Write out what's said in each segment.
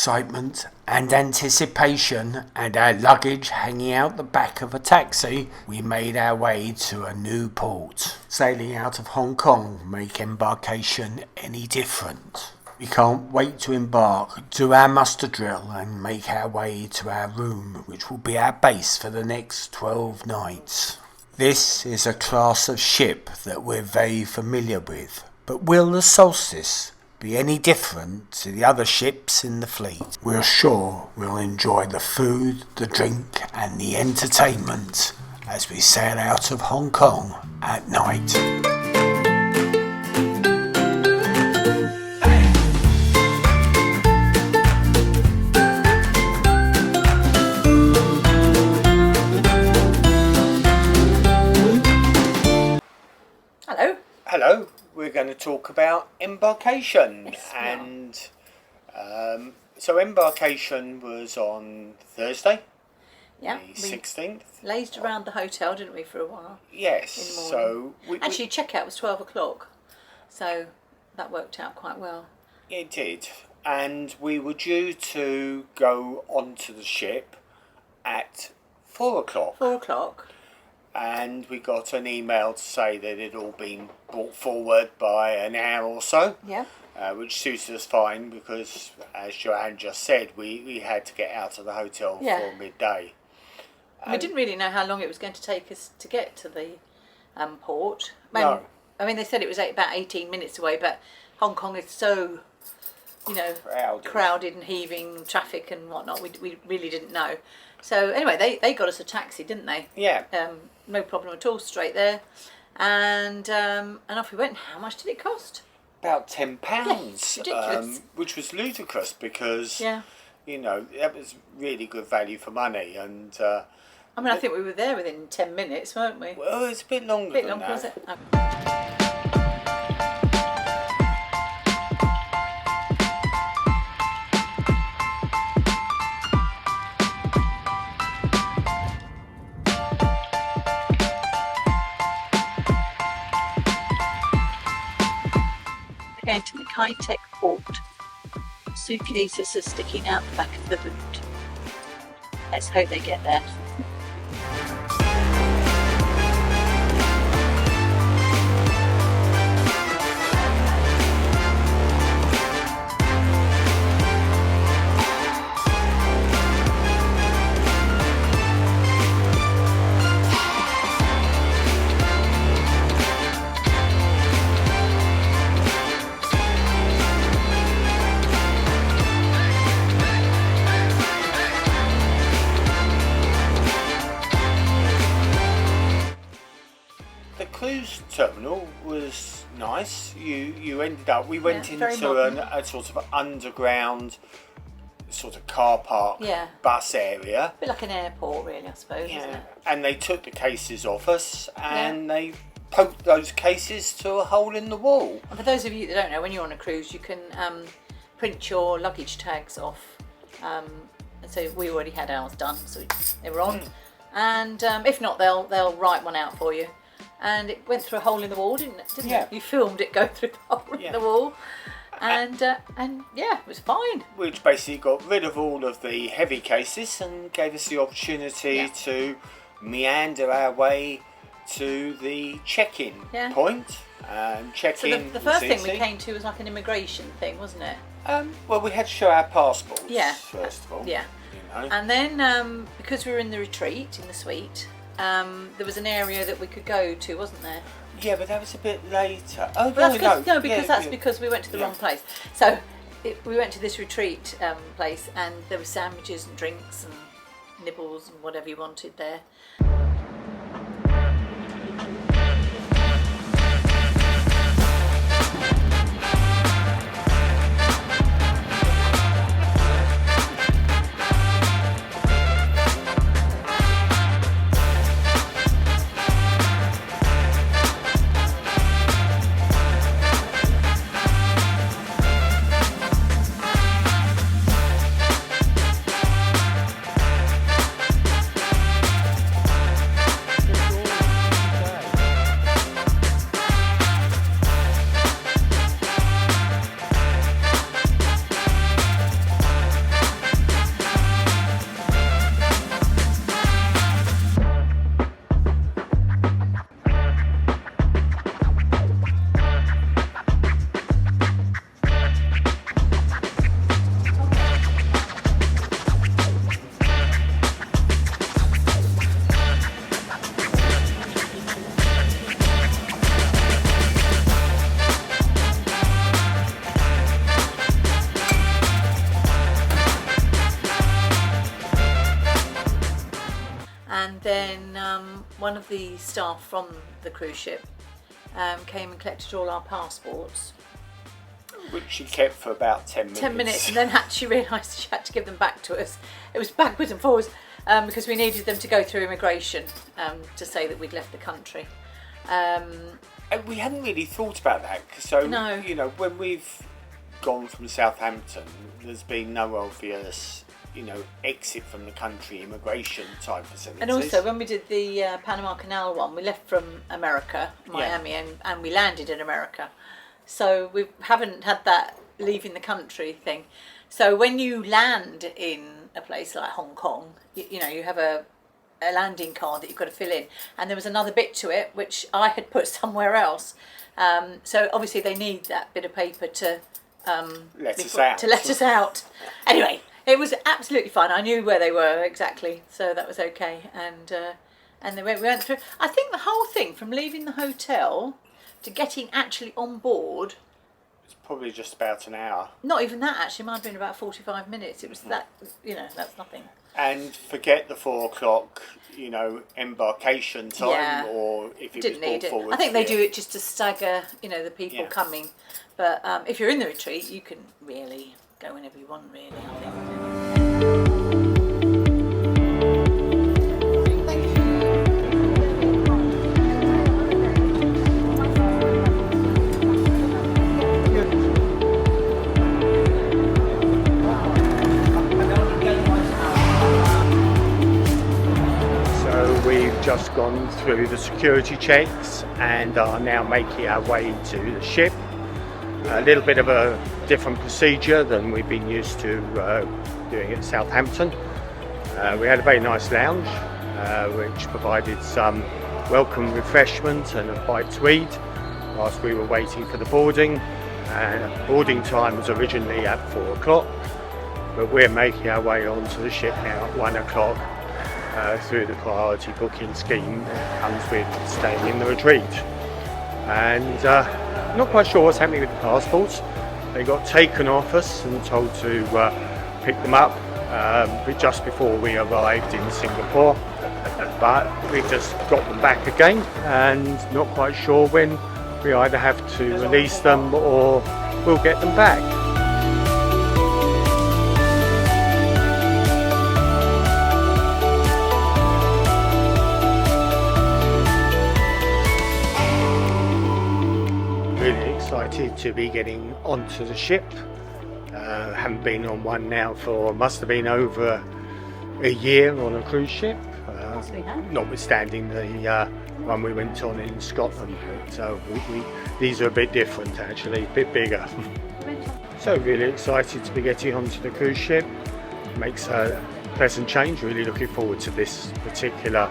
excitement and anticipation and our luggage hanging out the back of a taxi, we made our way to a new port. Sailing out of Hong Kong make embarkation any different? We can't wait to embark, do our muster drill and make our way to our room, which will be our base for the next 12 nights. This is a class of ship that we're very familiar with, but will the Solstice be any different to the other ships in the fleet? We're sure we'll enjoy the food, the drink and the entertainment as we sail out of Hong Kong at night. Hello, we're going to talk about Embarkation. Yes, and so Embarkation was on Thursday, the 16th. Lazed around the hotel, didn't we, for a while? Yes, in the so... Actually, checkout was 12 o'clock, so that worked out quite well. It did, and we were due to go onto the ship at 4 o'clock. 4 o'clock. And we got an email to say that it had all been brought forward by an hour or so. Yeah. Which suited us fine because, as Joanne just said, we had to get out of the hotel for midday. We didn't really know how long it was going to take us to get to the port. No. I mean, they said it was about 18 minutes away, but Hong Kong is so, crowded and heaving traffic and whatnot. We really didn't know. So anyway, they got us a taxi, didn't they? Yeah. No problem at all, straight there. And off we went. How much did it cost? About £10. Yeah, ridiculous. Which was ludicrous because, that was really good value for money. And I think we were there within 10 minutes, weren't we? Well, it's a bit longer than that. Was it? Going to the high-tech port. Suitcases are sticking out the back of the boot. Let's hope they get there. Cruise terminal was nice. We went into a sort of underground sort of car park bus area. A bit like an airport really, I suppose, isn't it? And they took the cases off us and they poked those cases to a hole in the wall. And for those of you that don't know, when you're on a cruise you can print your luggage tags off. So we already had ours done, so they were on. And if not, they'll write one out for you. And it went through a hole in the wall, didn't it? You filmed it go through the hole in the wall. And it was fine. Which basically got rid of all of the heavy cases and gave us the opportunity to meander our way to the check-in point. Check-in. So the first thing we came to was like an immigration thing, wasn't it? Well, we had to show our passports first of all. Yeah. And then because we were in the retreat, in the suite, there was an area that we could go to, wasn't there? Yeah, but that was a bit later. Oh, that's because we went to the wrong place. So we went to this retreat place, and there were sandwiches and drinks and nibbles and whatever you wanted there. and then one of the staff from the cruise ship came and collected all our passports. Which she kept for about 10 minutes. 10 minutes, and then she realised she had to give them back to us. It was backwards and forwards because we needed them to go through immigration to say that we'd left the country. And we hadn't really thought about that. So, No. you know, when we've gone from Southampton, there's been no obvious, you know, exit from the country immigration type facilities. And also, when we did the Panama Canal one, we left from America, Miami, and we landed in America. So we haven't had that leaving the country thing. So when you land in a place like Hong Kong, you know, you have a landing card that you've got to fill in. And there was another bit to it, which I had put somewhere else. So obviously they need that bit of paper to let us out. Anyway, it was absolutely fine. I knew where they were exactly, so that was okay. And then we went through. I think the whole thing, from leaving the hotel to getting actually on board, It's probably just about an hour. not even that actually, it might have been about 45 minutes. It was that, you know, that's nothing. And forget the 4 o'clock, you know, embarkation time, Yeah. or if it Didn't was need brought it. forward. I think they do it just to stagger, you know, the people Yeah. coming. But if you're in the retreat, you can really go whenever you want, really, I think. So we've just gone through the security checks and are now making our way to the ship. A little bit of a different procedure than we've been used to doing at Southampton. We had a very nice lounge which provided some welcome refreshment and a bite to eat whilst we were waiting for the boarding. Boarding time was originally at 4 o'clock, but we're making our way onto the ship now at 1 o'clock through the priority booking scheme that comes with staying in the retreat. And not quite sure what's happening with the passports. They got taken off us and told to pick them up just before we arrived in Singapore, but we just got them back again and not quite sure when we either have to release them or we'll get them back. Really excited to be getting onto the ship. Haven't been on one now for, must have been over a year on a cruise ship, notwithstanding the one we went on in Scotland. So these are a bit different actually, a bit bigger. So really excited to be getting onto the cruise ship. Makes a pleasant change, really looking forward to this particular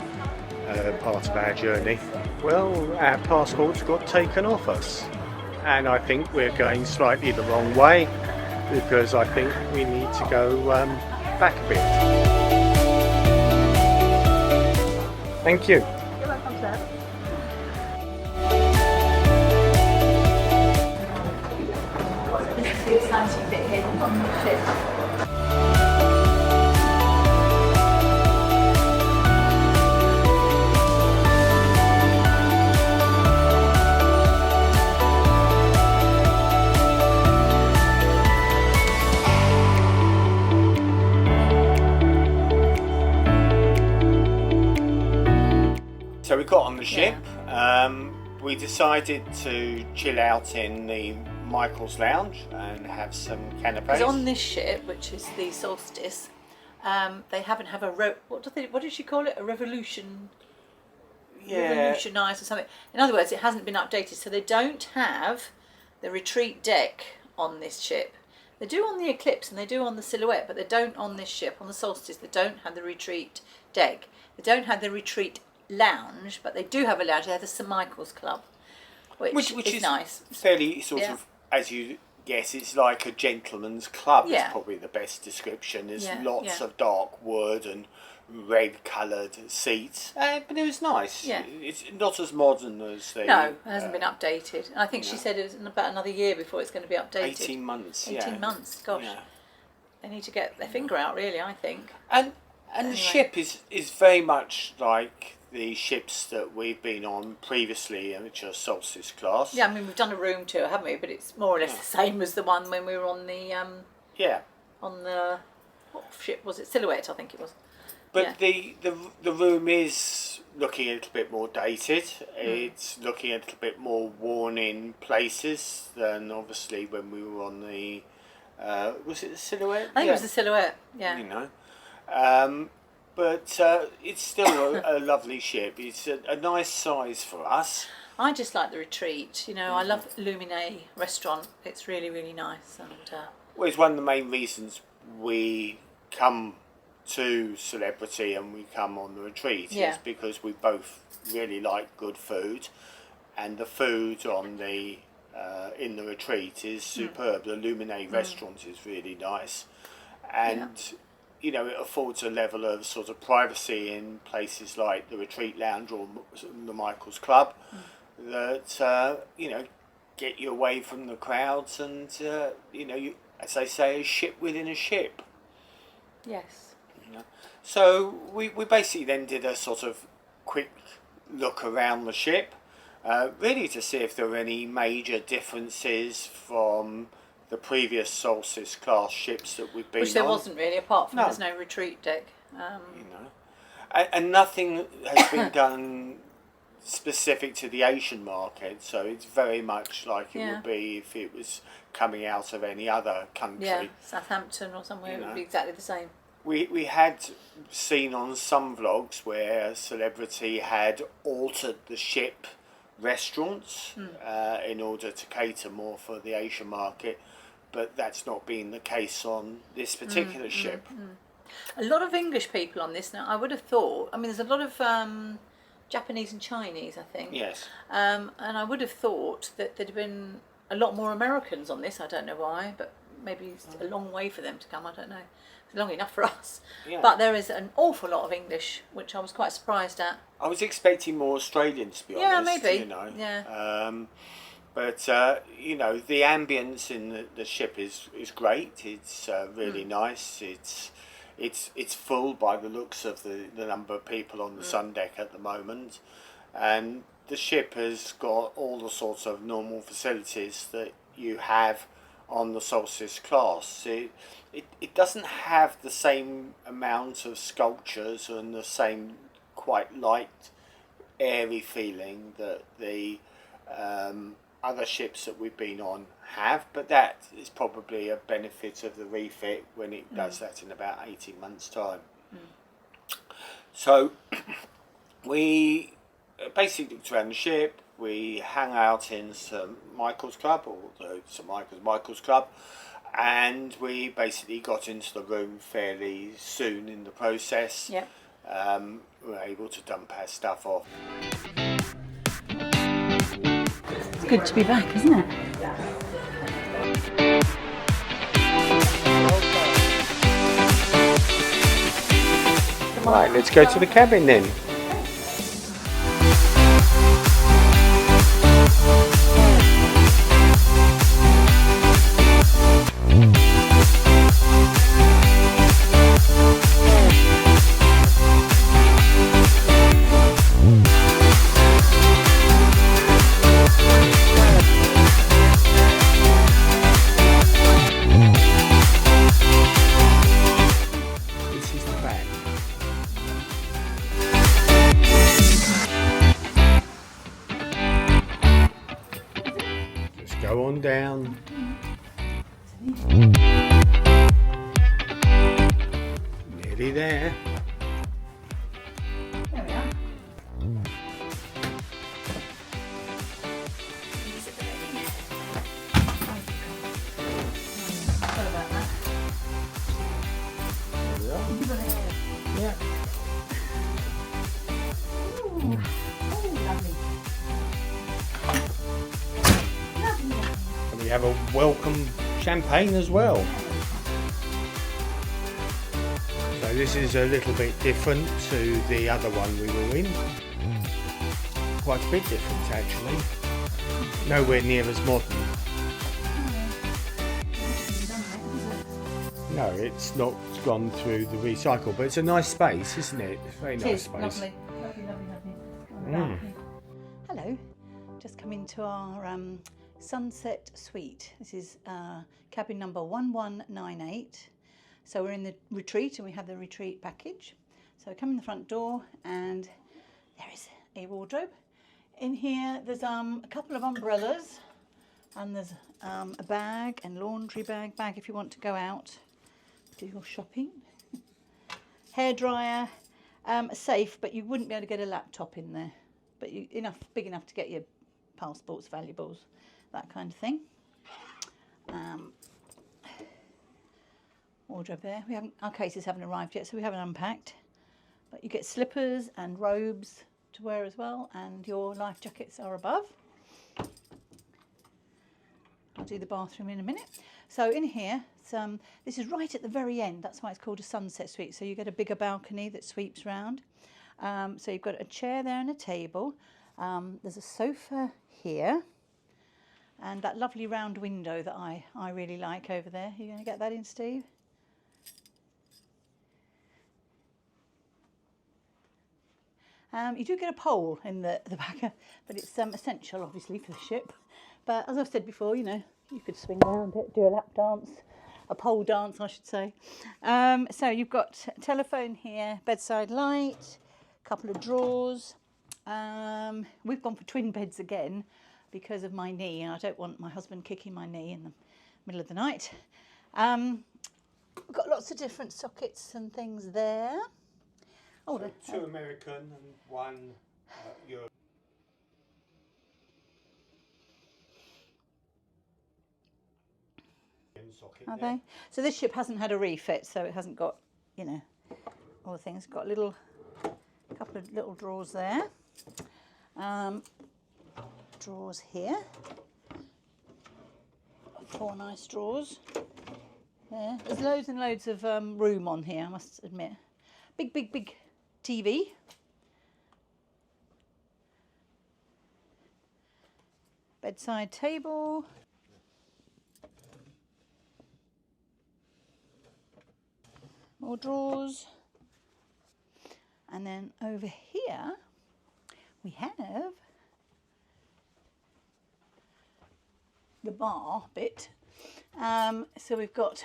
part of our journey. Well, our passports got taken off us, and I think we're going slightly the wrong way because I think we need to go back a bit. Thank you. You're welcome, sir. This is the exciting bit here on the ship. So we got on the ship. We decided to chill out in the Michael's Lounge and have some canapes. Because on this ship, which is the Solstice, they haven't have a what did she call it? A revolution. Revolutionised or something. In other words, it hasn't been updated, so they don't have the retreat deck on this ship. They do on the Eclipse and they do on the Silhouette, but they don't on this ship. On the Solstice, they don't have the retreat deck. They don't have the retreat lounge, but they do have a lounge. They have the St Michael's Club, which is nice. Fairly sort of, as you guess, it's like a gentleman's club. Yeah. Is probably the best description. There's Yeah, lots yeah. of dark wood and red coloured seats, but it was nice. Yeah. It's not as modern as the. No, it hasn't been updated. I think she said it was in about another year before it's going to be updated. 18 months. 18 months, gosh. Yeah. They need to get their finger out, really, I think. And And the Anyway. ship is very much like the ships that we've been on previously, which are Solstice class. Yeah, I mean we've done a room tour, haven't we? But it's more or less the same as the one when we were on the Yeah. what ship was it? Silhouette, I think it was. But Yeah. the room is looking a little bit more dated. It's looking a little bit more worn in places than obviously when we were on the was it the Silhouette? I think it was the Silhouette. Yeah. You know. But it's still a lovely ship. It's a nice size for us. I just like the Retreat. You know, I love Luminae restaurant. It's really, really nice. And Well, it's one of the main reasons we come to Celebrity and we come on the Retreat Yeah. is because we both really like good food, and the food on the in the Retreat is superb. The Luminae restaurant is really nice, and you know, it affords a level of sort of privacy in places like the Retreat Lounge or the Michael's Club that you know, get you away from the crowds, and you know, you, as they say, a ship within a ship. yes. You know? So we basically then did a sort of quick look around the ship, really to see if there were any major differences from the previous Solstice class ships that we've been Which there on. wasn't really, apart from No. there's no retreat deck. You know, and nothing has been done specific to the Asian market, so it's very much like it would be if it was coming out of any other country. Yeah, Southampton or somewhere, it would be exactly the same. We had seen on some vlogs where Celebrity had altered the ship restaurants in order to cater more for the Asian market, but that's not been the case on this particular ship. A lot of English people on this now. I would have thought. I mean, there's a lot of Japanese and Chinese, I think. Yes. And I would have thought that there'd have been a lot more Americans on this. I don't know why, but maybe it's a long way for them to come. I don't know. It's long enough for us. Yeah. But there is an awful lot of English, which I was quite surprised at. I was expecting more Australian, to be Yeah, honest. maybe. You know. Yeah. But you know, the ambience in the ship is great. It's really nice. It's full by the looks of the number of people on the sun deck at the moment, and the ship has got all the sorts of normal facilities that you have on the Solstice class. It doesn't have the same amount of sculptures and the same quite light, airy feeling that the other ships that we've been on have, but that is probably a benefit of the refit when it does that in about 18 months' time. So we basically looked around the ship. We hung out in St Michael's Club, or the St Michael's Club, and we basically got into the room fairly soon in the process. Yeah. We were able to dump our stuff off. It's good to be back, isn't it? Right, let's go to the cabin then. This is the back. Let's go on down. Nearly there. There we are. Sorry about that. Yeah. Ooh. Oh, lovely. And we have a welcome champagne as well. So this is a little bit different to the other one we were in. Quite a bit different actually. Nowhere near as modern. No, it's not gone through the recycle, but it's a nice space, isn't it? It's a very nice space. Lovely, lovely, lovely, lovely. Hello, just come into our sunset suite. This is cabin number 1198. So we're in the retreat and we have the retreat package. So come in the front door and there is a wardrobe. In here there's a couple of umbrellas and there's a bag and laundry bag if you want to go out, do your shopping. Hairdryer, safe, but you wouldn't be able to get a laptop in there. But big enough to get your passports, valuables, that kind of thing. Wardrobe there. Our cases haven't arrived yet, so we haven't unpacked. But you get slippers and robes to wear as well, and your life jackets are above. I'll do the bathroom in a minute. So in here, this is right at the very end. That's why it's called a sunset suite. So you get a bigger balcony that sweeps round. So you've got a chair there and a table. There's a sofa here. And that lovely round window that I really like over there. Are you going to get that in, Steve? You do get a pole in the back, but it's essential, obviously, for the ship. But as I've said before, you could swing around it, do a lap dance, a pole dance, I should say. So you've got a telephone here, bedside light, a couple of drawers. We've gone for twin beds again because of my knee, and I don't want my husband kicking my knee in the middle of the night. We've got lots of different sockets and things there. Oh, so 2 American and 1 European socket. Are they? So this ship hasn't had a refit, so it hasn't got, all the things. It's got a couple of little drawers there. Drawers here. 4 nice drawers. There. There's loads and loads of room on here, I must admit. Big TV. Bedside table. More drawers. And then over here we have the bar bit. So we've got,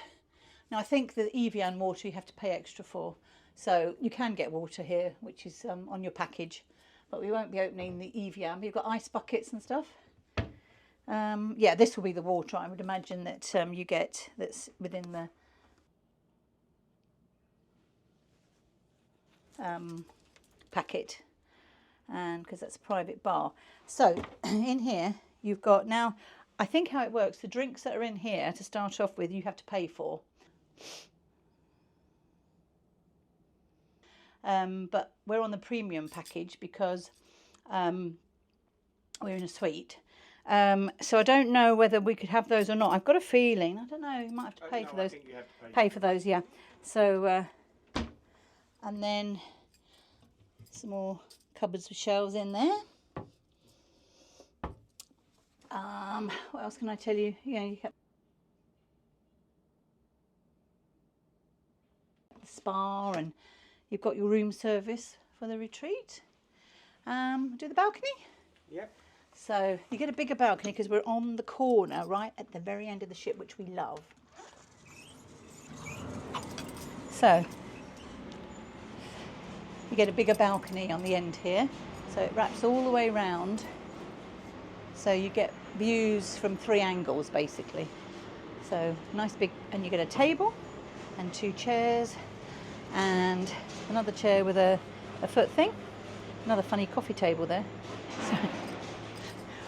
now I think the Evian water you have to pay extra for. So you can get water here, which is on your package, but we won't be opening the Evian. You've got ice buckets and stuff. Yeah, this will be the water I would imagine that you get that's within the packet, and because that's a private bar. So in here you've got, now I think how it works, the drinks that are in here to start off with you have to pay for. But we're on the premium package because we're in a suite. So I don't know whether we could have those or not. I've got a feeling, I don't know, you might have to pay for those. I think you have to pay for those, yeah. So, and then some more cupboards with shelves in there. What else can I tell you? You have the spa, and you've got your room service for the retreat. Do the balcony? Yep. So you get a bigger balcony because we're on the corner right at the very end of the ship, which we love. So you get a bigger balcony on the end here. So it wraps all the way round. So you get views from 3 angles basically. So nice big, and you get a table and 2 chairs and another chair with a foot thing. Another funny coffee table there. So,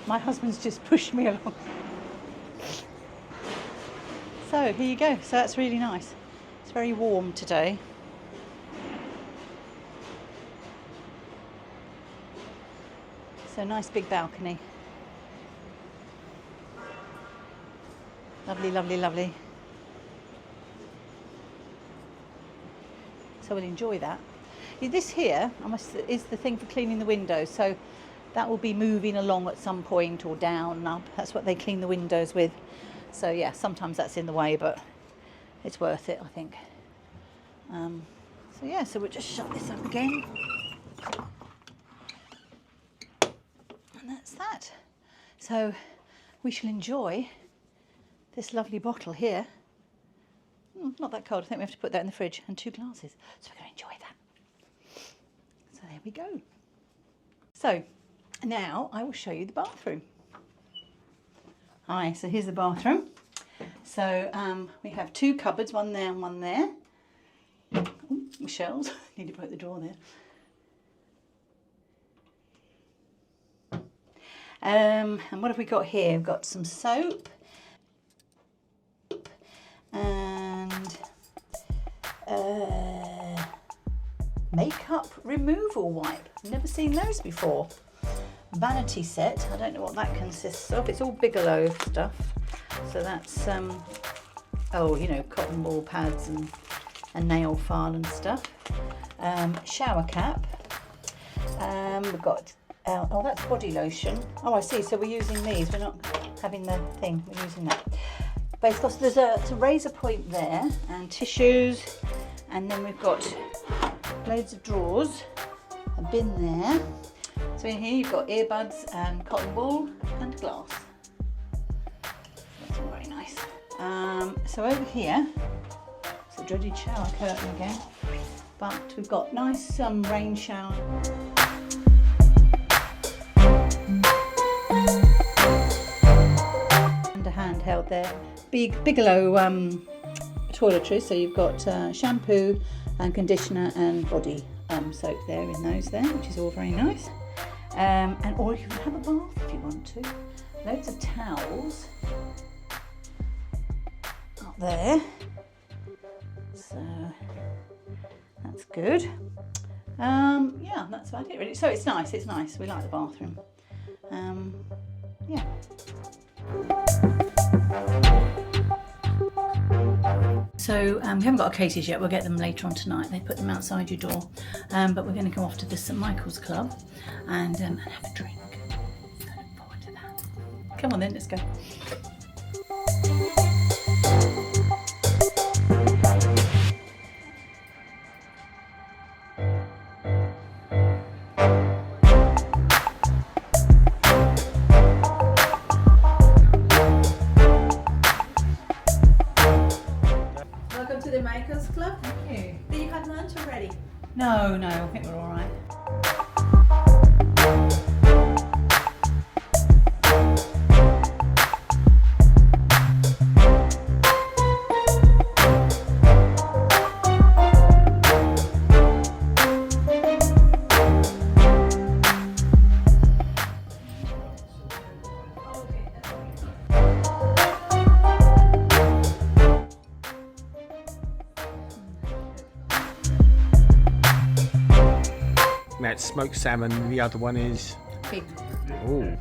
my husband's just pushed me along. So here you go. So that's really nice. It's very warm today. So nice big balcony. Lovely, lovely, lovely. So we'll enjoy that. This here is the thing for cleaning the windows. So that will be moving along at some point, or down and up. That's what they clean the windows with. So yeah, sometimes that's in the way, but it's worth it, I think. So yeah, so we'll just shut this up again. And that's that. So we shall enjoy this lovely bottle here. Not that cold, I think we have to put that in the fridge, and 2 glasses. So we're going to enjoy that. So there we go. So now I will show you the bathroom. Hi, so here's the bathroom. So we have 2 cupboards, one there and one there. Ooh, shelves, need to put the door there. And what have we got here? We've got some soap and makeup removal wipe. Never seen those before. Vanity set, I don't know what that consists of. It's all Bigelow stuff. So that's, oh, you know, cotton ball pads and nail file and stuff. Shower cap. We've got, oh, that's body lotion. Oh, I see, so we're using these. We're not having the thing, we're using that. But it's got, there's a razor point there and tissues. And then we've got loads of drawers, a bin there. So in here you've got earbuds and cotton wool and glass. That's all very nice. So over here, it's a dreaded shower curtain again, but we've got nice rain shower. And a handheld there. Bigelow toiletries, so you've got shampoo and conditioner and body soap there in those there, which is all very nice. Or you can have a bath if you want to. Loads of towels up there. So that's good. Yeah, that's about it really. So it's nice, it's nice. We like the bathroom. Yeah. So we haven't got our cases yet, we'll get them later on tonight. They put them outside your door. But we're going to go off to the St Michael's Club and have a drink. So I look forward to that. Come on then, let's go. Welcome to the Michael's Club. Thank you. Did you have lunch already? No, I think we're all right. That's smoked salmon, the other one is... Pig. Ooh.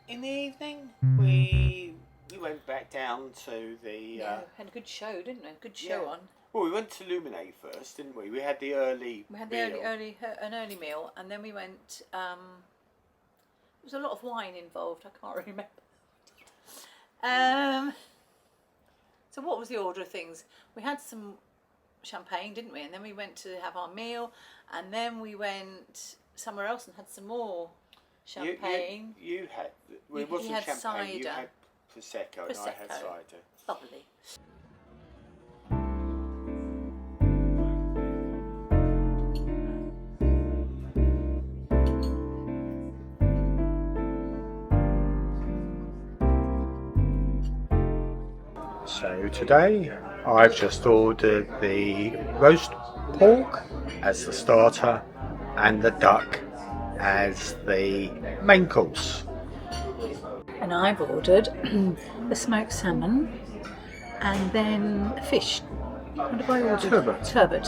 In the evening, we went back down to the... Yeah, had a good show, didn't we? Good show on. Well, we went to Luminae first, didn't we? We had the early We had the meal. an early meal, and then we went. There was a lot of wine involved. I can't remember. So what was the order of things? We had some champagne, didn't we? And then we went to have our meal, and then we went somewhere else and had some more champagne. You had... Well, it You wasn't had champagne, you cider. had Prosecco, and I had Prosecco. cider. Lovely. So today I've just ordered the roast pork as the starter and the duck as the main course. And I've ordered the smoked salmon and then fish. What have I ordered? Turbot. Turbot.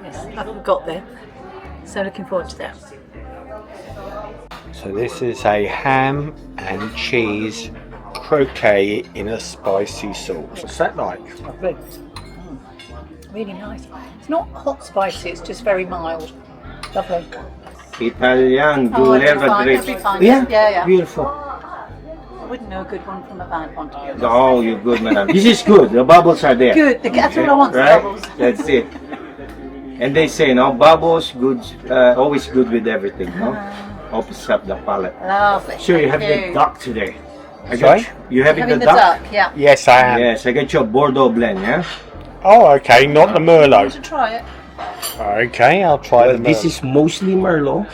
Yes, I haven't got there. So looking forward to that. So this is a ham and cheese croquet in a spicy sauce. What's that like? Lovely. Really nice. It's not hot spicy, it's just very mild. Lovely. Italian Oh, it'll be fine, delivery. it'll be fine. Yeah? Yeah. Beautiful. I wouldn't know a good one from a bad one, to be honest. Oh, you're good, madam. This is good. The bubbles are there. Good, that's all I want, the Right? bubbles. That's it. And they say, no, bubbles, good, always good with everything, no? Opens up the palate. Lovely. So you thank have the duck today. I Sorry? got you having Having the the duck? duck, yeah. Yes, I am. Yes, I got you a Bordeaux blend, yeah? Oh, okay, not the Want Merlot. to try it? Okay, I'll try Well, the this Merlot. is mostly Merlot,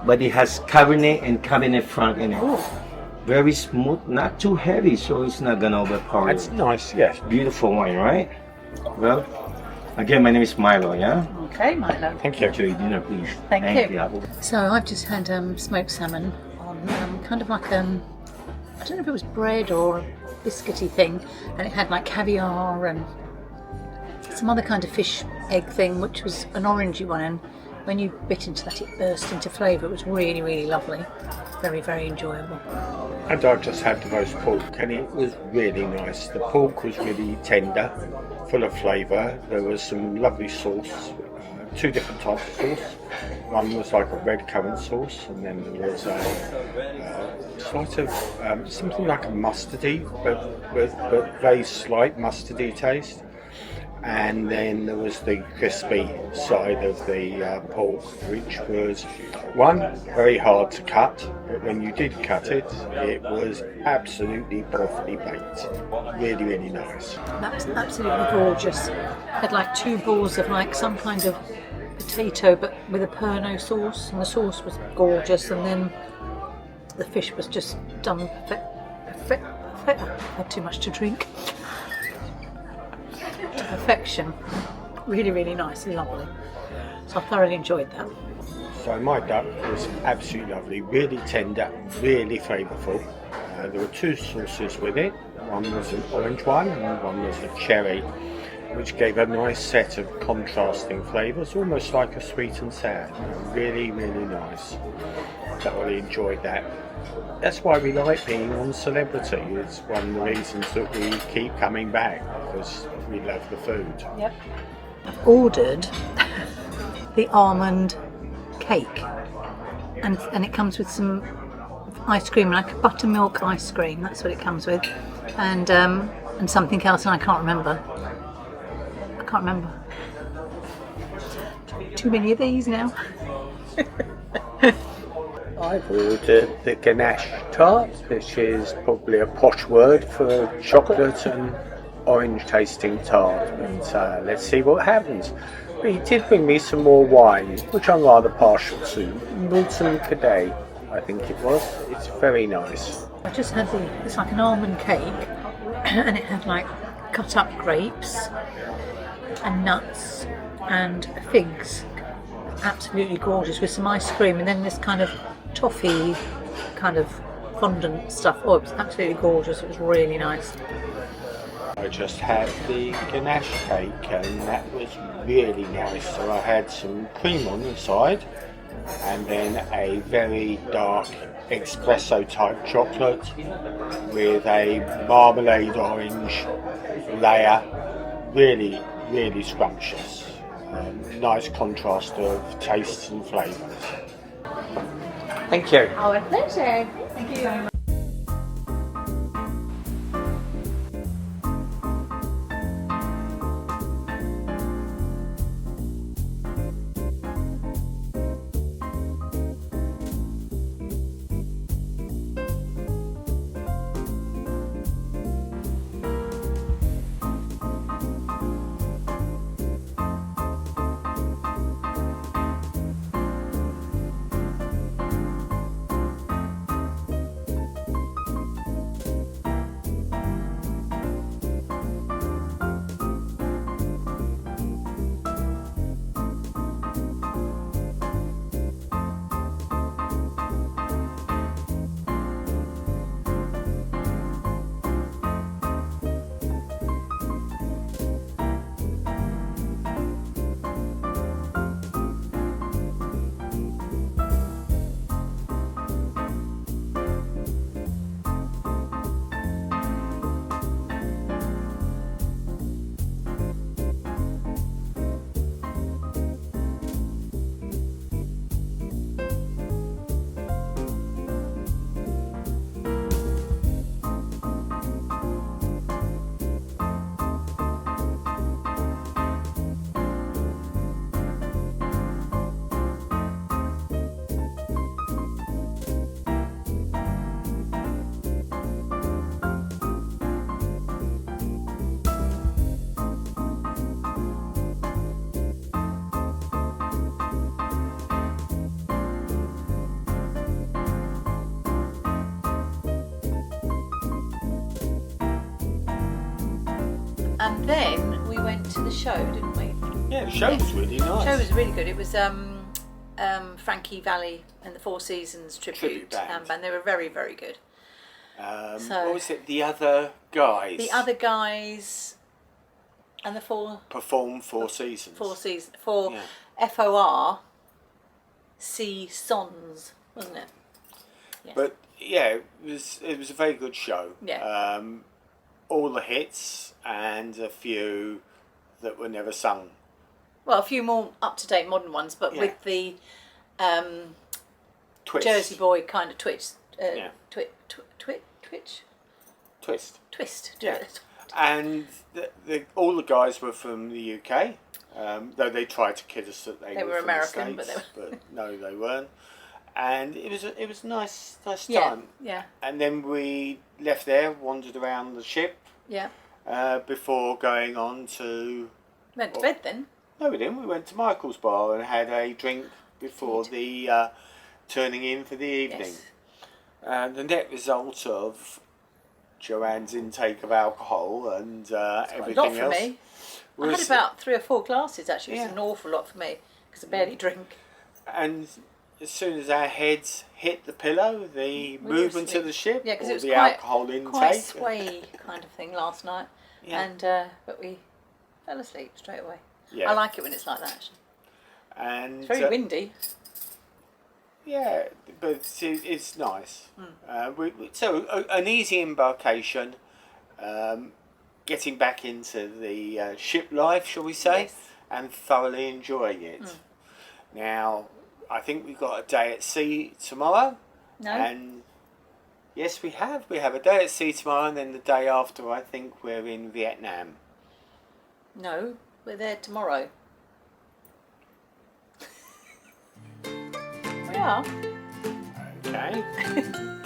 but it has Cabernet and Cabernet Franc in it. Ooh. Very smooth, not too heavy, so it's not gonna overpower That's you. nice, yes. Beautiful wine, right? Well, again, my name is Milo, yeah? Okay, Milo. Thank you. Enjoy your dinner, please. Thank you. you. So I've just had smoked salmon on kind of like I don't know if it was bread or a biscuity thing, and it had like caviar and some other kind of fish egg thing, which was an orangey one, and when you bit into that it burst into flavour. It was really, really lovely. Very, very enjoyable. And I just had the roast pork, and it was really nice. The pork was really tender, full of flavour. There was some lovely sauce, two different types of sauce. One was like a red currant sauce, and then there was a sort of something like a mustardy, but very slight mustardy taste. And then there was the crispy side of the pork, which was one, very hard to cut, but when you did cut it, it was absolutely perfectly baked. Really, really nice. That was absolutely gorgeous. Had like two balls of like some kind of potato, but with a Pernod sauce, and the sauce was gorgeous, and then the fish was just done perfect. I had too much to drink. To perfection. Really, really nice and lovely. So I thoroughly enjoyed that. So my duck was absolutely lovely, really tender, really flavourful. There were two sauces with it. One was an orange one and one was a cherry, which gave a nice set of contrasting flavours, almost like a sweet and sour. Really, really nice. Thoroughly enjoyed that. That's why we like being on Celebrity. It's one of the reasons that we keep coming back, because we love the food. Yep. I've ordered the almond cake, and it comes with some ice cream, like a buttermilk ice cream. That's what it comes with, and something else, and I can't remember. Too many of these now. I've ordered the ganache tart, which is probably a posh word for chocolate and orange tasting tart, but let's see what happens. But he did bring me some more wine, which I'm rather partial to. Milton Cadet, I think it was. It's very nice. I just had it's like an almond cake, and it had like cut up grapes and nuts and figs. Absolutely gorgeous, with some ice cream, and then this kind of toffee kind of fondant stuff. Oh, it was absolutely gorgeous. It was really nice. I just had the ganache cake, and that was really nice. So I had some cream on the side, and then a very dark espresso type chocolate with a marmalade orange layer. Really, really scrumptious. Nice contrast of tastes and flavours. Thank you. Oh, a pleasure. Thank you very much. then we went to the show, didn't we? Yeah, the show was really nice. The show was really good. It was Frankie Valli and the Four Seasons tribute band. band. They were very, very good. What was it? The other guys. The other guys and the performed Four Seasons. FORC Sons, wasn't it? Yes. But yeah, it was a very good show. Yeah. All the hits and a few that were never sung. Well, a few more up-to-date modern ones, but with the Twist. Jersey Boy kind of twitch. Twist. Twist. Yeah. And all the guys were from the UK, though they tried to kid us that they were from American, the States, but no, they weren't. And it was a nice Yeah, time. yeah, And then we left there, wandered around the ship yeah. before going on to. Went to bed then. No, we didn't. We went to Michael's bar and had a drink before the turning in for the evening. Yes. And the net result of Joanne's intake of alcohol and everything A lot for else. me. I had about 3 or 4 glasses actually. It was Yeah. an awful lot for me because I barely drink. And as soon as our heads hit the pillow, the were movement of asleep. the ship, Yeah, because or it was the quite alcohol intake. quite sway kind of thing last night. Yeah. And but we fell asleep straight away. Yeah. I like it when it's like that. Actually. And It's very windy. yeah, but it's nice. So an easy embarkation, getting back into the ship life, shall we say, Yes. and thoroughly enjoying it. Now, I think we've got a day at sea tomorrow. No. And yes, we have. We have a day at sea tomorrow, and then the day after, I think we're in Vietnam. No, we're there tomorrow. We are. Okay.